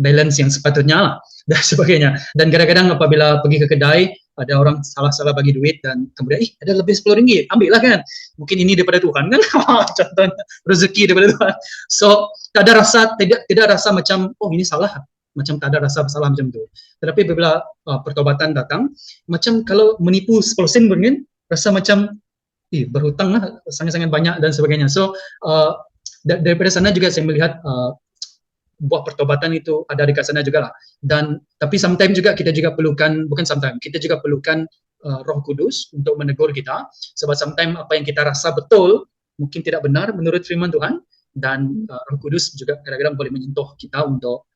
balance yang sepatutnya lah dan sebagainya. Dan kadang-kadang apabila pergi ke kedai, ada orang salah bagi duit dan kemudian ada lebih RM10, ambil lah kan, mungkin ini daripada Tuhan kan. Contohnya rezeki daripada Tuhan. So tidak ada rasa macam ini salah, macam tak ada rasa bersalah macam tu. Tetapi bila pertobatan datang, macam kalau menipu 10 sen mungkin rasa macam berhutang lah sangat-sangat banyak dan sebagainya. So daripada sana juga saya melihat buah pertobatan itu ada dekat sana juga lah. Dan tapi sometimes juga kita juga perlukan, bukan sometimes, kita juga perlukan Roh Kudus untuk menegur kita, sebab sometimes apa yang kita rasa betul mungkin tidak benar menurut firman Tuhan, dan Roh Kudus juga kadang-kadang boleh menyentuh kita untuk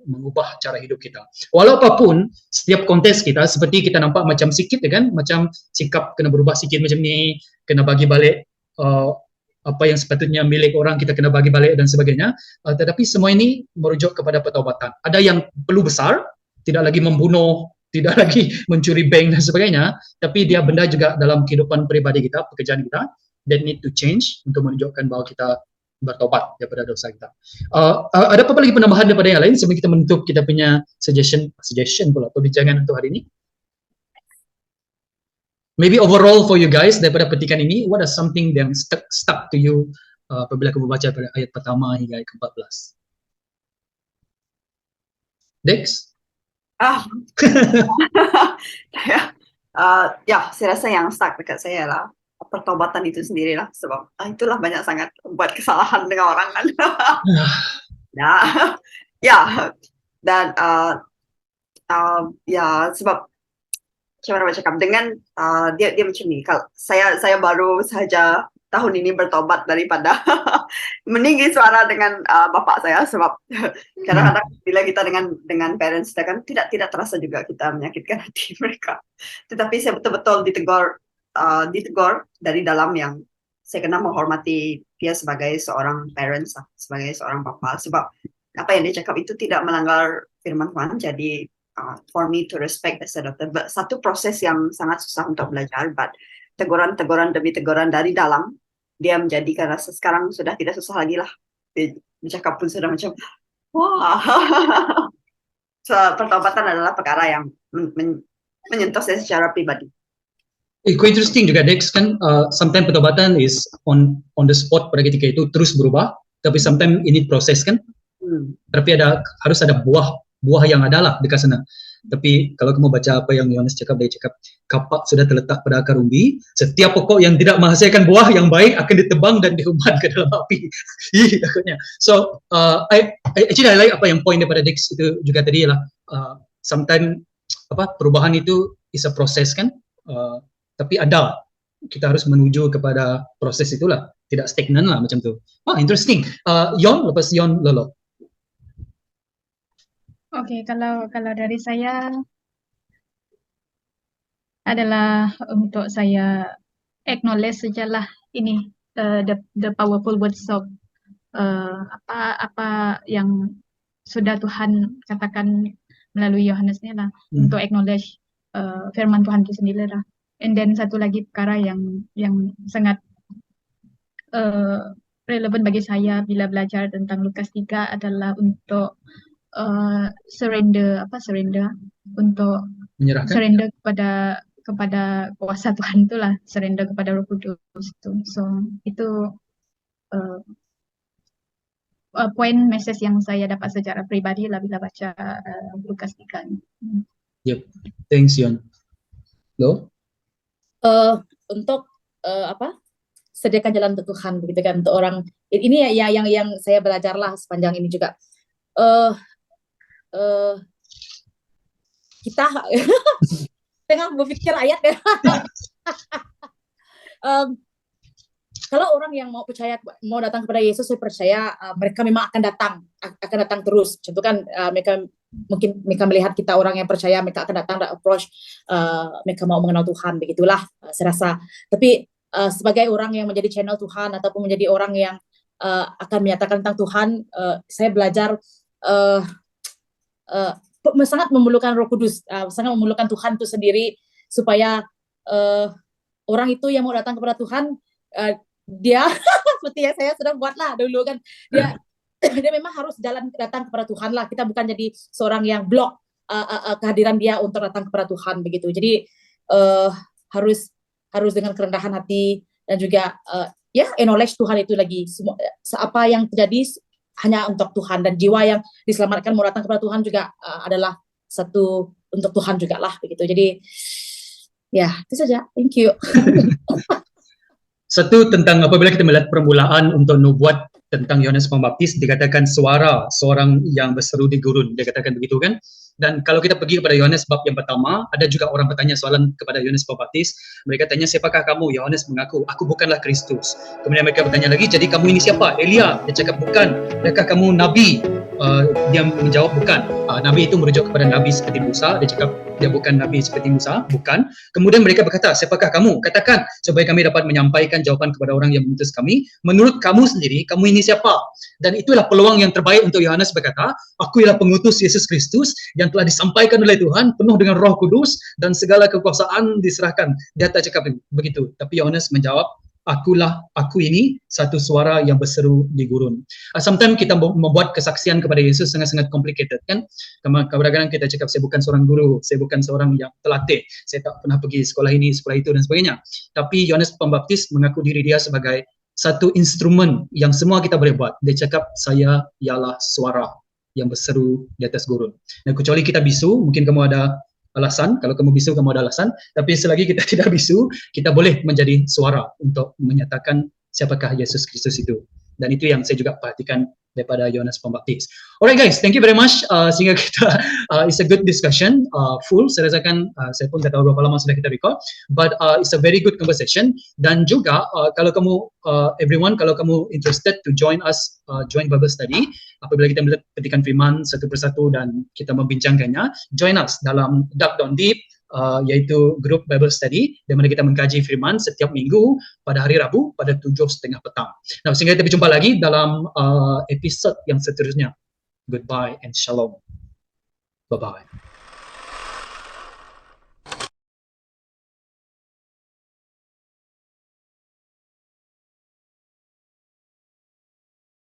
mengubah cara hidup kita. Walau apapun, setiap kontes kita seperti kita nampak macam sikit kan, macam sikap kena berubah sikit macam ni, kena bagi balik apa yang sepatutnya milik orang kita kena bagi balik dan sebagainya. Tetapi semua ini merujuk kepada pertobatan. Ada yang perlu besar, tidak lagi membunuh, tidak lagi mencuri bank dan sebagainya, tapi dia benda juga dalam kehidupan peribadi kita, pekerjaan kita, that need to change untuk menunjukkan bahawa kita bertobat daripada dosa kita. Ada apa lagi penambahan daripada yang lain sebelum kita menutup kita punya suggestion pula perbincangan untuk hari ini? Maybe overall for you guys daripada petikan ini, what are something yang stuck to you apabila kamu baca pada ayat pertama hingga ayat ke-14? Dex? Ya, saya rasa yang stuck dekat saya lah pertobatan itu sendirilah, sebab itulah banyak sangat buat kesalahan dengan orang kan. Dan sebab macam mana cakap dengan dia macam ni. Kalau saya baru saja tahun ini bertobat daripada meninggi suara dengan bapa saya, sebab kadang-kadang bila kita dengan parents kita kan tidak terasa juga kita menyakitkan hati mereka. Tetapi saya betul-betul ditegur dari dalam, yang saya kena menghormati dia sebagai seorang parents, sebagai seorang bapa, sebab apa yang dia cakap itu tidak melanggar firman Tuhan. Jadi for me to respect as a doctor, satu proses yang sangat susah untuk belajar, but teguran demi teguran dari dalam, dia menjadikan rasa sekarang sudah tidak susah lagi lah. Dia bercakap pun sudah macam wah. So, pertobatan adalah perkara yang menyentuh saya secara pribadi. Quite interesting juga Dex kan, sometimes pertobatan is on the spot pada ketika itu terus berubah, tapi sometimes ini proses kan. Tapi harus ada buah yang ada lah dekat sana. Tapi kalau kamu baca apa yang Yohanes cakap, dia cakap kapak sudah terletak pada akar umbi, setiap pokok yang tidak menghasilkan buah yang baik akan ditebang dan dihumban ke dalam api. Takutnya. So I like apa yang point daripada Dex itu juga tadi lah, sometimes perubahan itu is a process kan, tapi kita harus menuju kepada proses itulah, tidak stagnan lah macam tu. Interesting. Yon, lepas Yon Lolo. Oke, kalau dari saya adalah untuk saya acknowledge sajalah ini the powerful words of apa yang sudah Tuhan katakan melalui Yohanes ni lah, untuk acknowledge firman Tuhan itu sendiri lah. And then satu lagi perkara yang sangat relevan bagi saya bila belajar tentang Lukas 3 adalah untuk surrender untuk menyerahkan, surrender kepada kuasa Tuhan itulah, surrender kepada Roh Kudus itu. So itu poin message yang saya dapat secara pribadi lah bila baca Lukas 3 ini. Yep, thanks Yon. Lo? Untuk sediakan jalan untuk Tuhan begitu kan, untuk orang ini ya yang saya belajar lah sepanjang ini juga. Kita tengah berpikir ayat kan. Kalau orang yang mau datang kepada Yesus, saya percaya mereka memang akan datang terus. Contoh kan mereka melihat kita orang yang percaya, mereka akan datang dan approach, mereka mau mengenal Tuhan, begitulah saya rasa. Tapi sebagai orang yang menjadi channel Tuhan ataupun menjadi orang yang akan menyatakan tentang Tuhan, saya belajar sangat memerlukan Roh Kudus, sangat memerlukan Tuhan itu sendiri, supaya orang itu yang mau datang kepada Tuhan, dia seperti yang saya sudah buatlah dulu kan, dia memang harus datang kepada Tuhan lah. Kita bukan jadi seorang yang blok kehadiran dia untuk datang kepada Tuhan begitu. Jadi harus dengan kerendahan hati dan juga acknowledge Tuhan itu lagi, semua apa yang terjadi hanya untuk Tuhan, dan jiwa yang diselamatkan mau datang kepada Tuhan juga adalah satu untuk Tuhan juga lah begitu. Jadi ya itu saja. Thank you. Satu, tentang apabila kita melihat permulaan untuk nubuat tentang Yohanes Pembaptis, dikatakan suara seorang yang berseru di gurun, dia katakan begitu kan. Dan kalau kita pergi kepada Yohanes bab yang pertama, ada juga orang bertanya soalan kepada Yohanes Pembaptis. Mereka tanya, siapakah kamu? Yohanes mengaku, aku bukanlah Kristus. Kemudian mereka bertanya lagi, jadi kamu ini siapa? Elia. Dia cakap bukan. Adakah kamu Nabi? Dia menjawab bukan. Nabi itu merujuk kepada Nabi seperti Musa. Dia cakap dia bukan Nabi seperti Musa, bukan. Kemudian mereka berkata, siapakah kamu? Katakan supaya kami dapat menyampaikan jawapan kepada orang yang mengutus kami. Menurut kamu sendiri, kamu ini siapa? Dan itulah peluang yang terbaik untuk Yohanes berkata, aku ialah pengutus Yesus Kristus yang telah disampaikan oleh Tuhan, penuh dengan Roh Kudus dan segala kekuasaan diserahkan. Dia tak cakap begitu, tapi Yohanes menjawab, aku ini satu suara yang berseru di gurun. Sometimes kita membuat kesaksian kepada Yesus sangat-sangat complicated kan. Kadang-kadang kita cakap saya bukan seorang guru, saya bukan seorang yang terlatih, saya tak pernah pergi sekolah ini, sekolah itu dan sebagainya. Tapi Yohanes Pembaptis mengaku diri dia sebagai satu instrumen yang semua kita boleh buat. Dia cakap saya ialah suara yang berseru di atas gurun. Dan kecuali kita bisu, mungkin kamu ada alasan, kalau kamu bisu kamu ada alasan, tapi selagi kita tidak bisu, kita boleh menjadi suara untuk menyatakan siapakah Yesus Kristus itu. Dan itu yang saya juga perhatikan daripada Yohanes Pembaptis. Alright guys, thank you very much. Sehingga kita, it's a good discussion, full. Saya rasakan, saya pun tak tahu berapa lama sudah kita record, but it's a very good conversation. Dan juga, kalau kamu, everyone, kalau kamu interested to join us, join Bible Study, apabila kita melihat petikan firman satu persatu dan kita membincangkannya, join us dalam Dark Down Deep, yaitu grup Bible Study di mana kita mengkaji firman setiap minggu pada hari Rabu pada 7:30 petang. Nah, sehingga kita berjumpa lagi dalam episod yang seterusnya. Goodbye and shalom. Bye-bye.